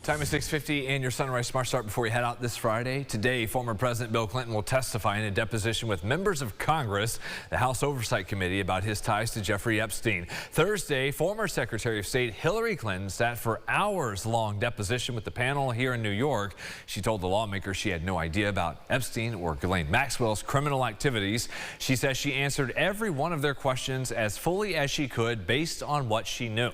Time is 6:50 and your Sunrise Smart Start before you head out this Friday. Today, former President Bill Clinton will testify in a deposition with members of Congress, the House Oversight Committee, about his ties to Jeffrey Epstein. Thursday, former Secretary of State Hillary Clinton sat for hours-long deposition with the panel here in New York. She told the lawmakers she had no idea about Epstein or Ghislaine Maxwell's criminal activities. She says she answered every one of their questions as fully as she could based on what she knew.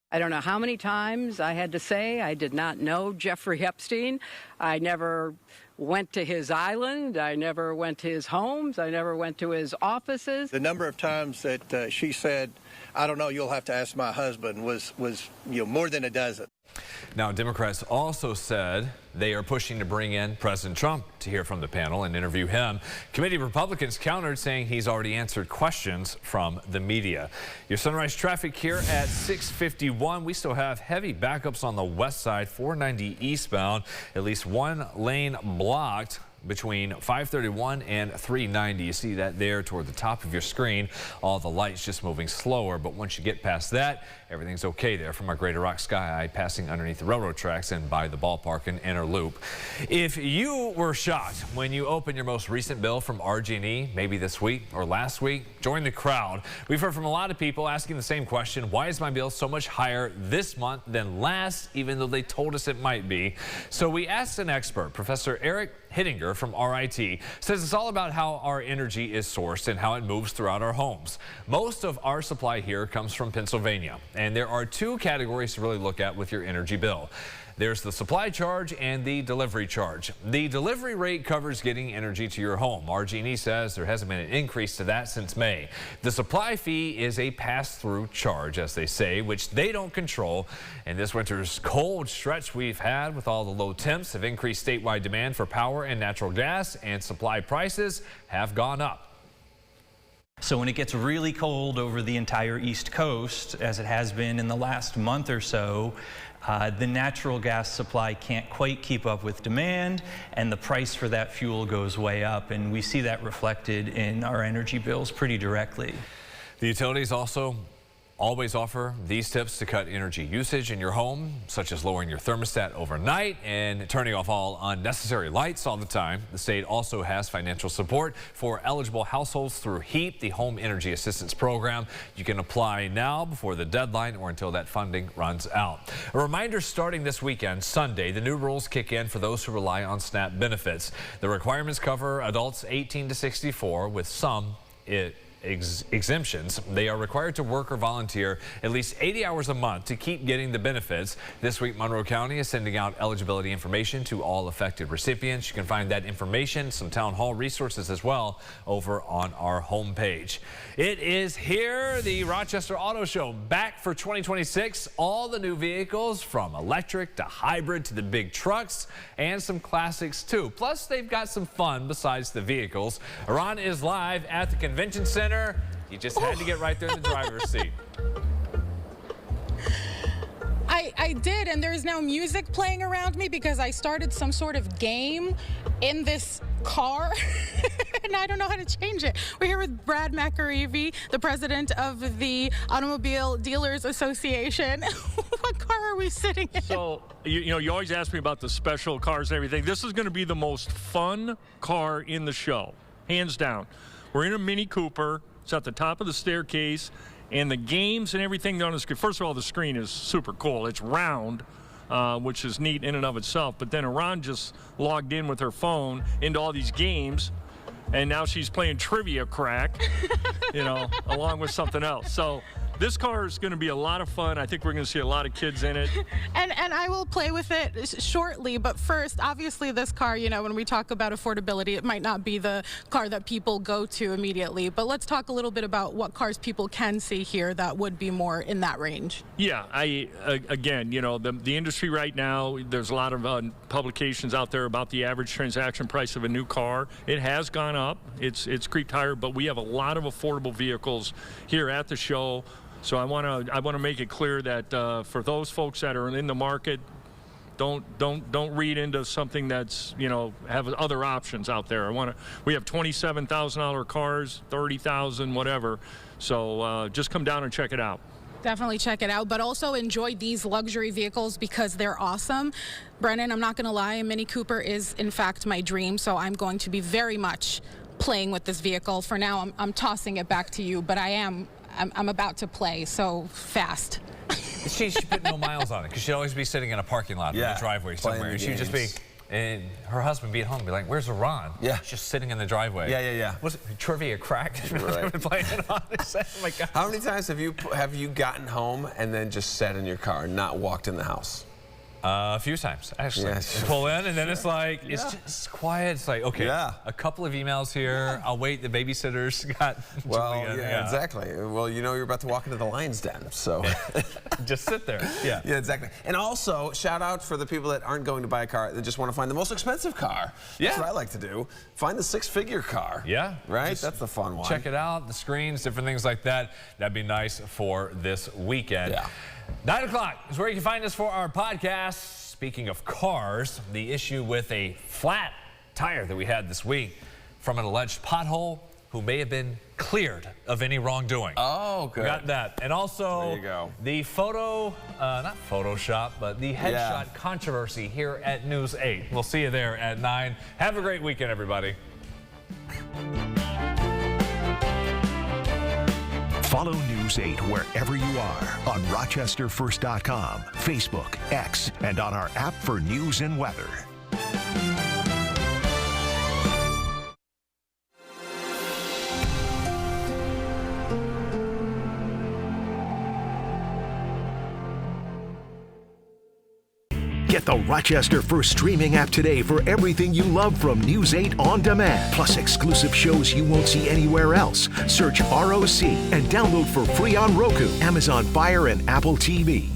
I don't know how many times I had to say I did not know Jeffrey Epstein. I never went to his island. I never went to his homes. I never went to his offices. The number of times that she said, I don't know, you'll have to ask my husband, was more than a dozen. Now, Democrats also said they are pushing to bring in President Trump to hear from the panel and interview him. Committee Republicans countered, saying he's already answered questions from the media. Your Sunrise traffic here at 6:51. We still have heavy backups on the west side, 490 eastbound, at least one lane blocked between 531 and 390. You see that there toward the top of your screen. All the lights just moving slower, but once you get past that, everything's okay there from our Greater Rock Sky Eye passing underneath the railroad tracks and by the ballpark and inner loop. If you were shocked when you opened your most recent bill from RG&E, maybe this week or last week, join the crowd. We've heard from a lot of people asking the same question: why is my bill so much higher this month than last, even though they told us it might be? So we asked an expert. Professor Eric Hittinger from RIT says it's all about how our energy is sourced and how it moves throughout our homes. Most of our supply here comes from Pennsylvania, and there are two categories to really look at with your energy bill. There's the supply charge and the delivery charge. The delivery rate covers getting energy to your home. RG&E says there hasn't been an increase to that since May. The supply fee is a pass-through charge, as they say, which they don't control. And this winter's cold stretch we've had with all the low temps have increased statewide demand for power and natural gas, and supply prices have gone up. So when it gets really cold over the entire East Coast, as it has been in the last month or so, the natural gas supply can't quite keep up with demand, and the price for that fuel goes way up, and we see that reflected in our energy bills pretty directly. The utilities also always offer these tips to cut energy usage in your home, such as lowering your thermostat overnight and turning off all unnecessary lights all the time. The state also has financial support for eligible households through HEAP, the Home Energy Assistance Program. You can apply now before the deadline or until that funding runs out. A reminder, starting this weekend, Sunday, the new rules kick in for those who rely on SNAP benefits. The requirements cover adults 18 to 64 with some exemptions. They are required to work or volunteer at least 80 hours a month to keep getting the benefits. This week, Monroe County is sending out eligibility information to all affected recipients. You can find that information, some town hall resources as well, over on our homepage. It is here, the Rochester Auto Show, back for 2026. All the new vehicles, from electric to hybrid to the big trucks, and some classics too. Plus, they've got some fun besides the vehicles. Ron is live at the convention center. You just had to get right there in the driver's seat. I did, and there's now music playing around me because I started some sort of game in this car, and I don't know how to change it. We're here with Brad McAreevy, the president of the Automobile Dealers Association. What car are we sitting in? So, you always ask me about the special cars and everything. This is going to be the most fun car in the show, hands down. We're in a Mini Cooper. It's at the top of the staircase, and the games and everything on the screen. First of all, the screen is super cool. It's round, which is neat in and of itself. But then Iran just logged in with her phone into all these games, and now she's playing Trivia Crack, along with something else. So this car is going to be a lot of fun. I think we're going to see a lot of kids in it. And I will play with it shortly. But first, obviously, this car, when we talk about affordability, it might not be the car that people go to immediately. But let's talk a little bit about what cars people can see here that would be more in that range. Yeah, again, the industry right now, there's a lot of publications out there about the average transaction price of a new car. It has gone up. It's creeped higher, but we have a lot of affordable vehicles here at the show. So I want to make it clear that for those folks that are in the market, don't read into something that's have other options out there. We have $27,000 cars, $30,000, whatever. So just come down and check it out. Definitely check it out, but also enjoy these luxury vehicles because they're awesome. Brennan, I'm not going to lie, a Mini Cooper is in fact my dream, so I'm going to be very much playing with this vehicle. For now, I'm tossing it back to you, but I'm about to play, so fast. She put no miles on it because she'd always be sitting in a parking lot in the driveway somewhere. And she'd just be, and her husband be at home and be like, where's Iran? Yeah. She's just sitting in the driveway. Yeah. Was it trivia crack? Right. Playing it on. Oh my God. How many times have you gotten home and then just sat in your car and not walked in the house? A few times, actually. Yes. Pull in, and then it's like, it's just quiet. It's like, okay, a couple of emails here. I'll wait. The babysitter's got Well, Julian. yeah, exactly. Well, you know you're about to walk into the lion's den, so. Just sit there. Yeah. Yeah, exactly. And also, shout out for the people that aren't going to buy a car, that just want to find the most expensive car. Yeah. That's what I like to do. Find the six-figure car. Yeah. Right? Just that's the fun one. Check it out, the screens, different things like that. That'd be nice for this weekend. Yeah. 9 o'clock is where you can find us for our podcast. Speaking of cars, the issue with a flat tire that we had this week from an alleged pothole who may have been cleared of any wrongdoing. Oh, good. We got that. And also, there you go. The photo, not Photoshop, but the headshot controversy here at News 8. We'll see you there at 9. Have a great weekend, everybody. Follow News 8 wherever you are on RochesterFirst.com, Facebook, X, and on our app for news and weather. Get the Rochester First streaming app today for everything you love from News 8 On Demand, plus exclusive shows you won't see anywhere else. Search ROC and download for free on Roku, Amazon Fire, and Apple TV.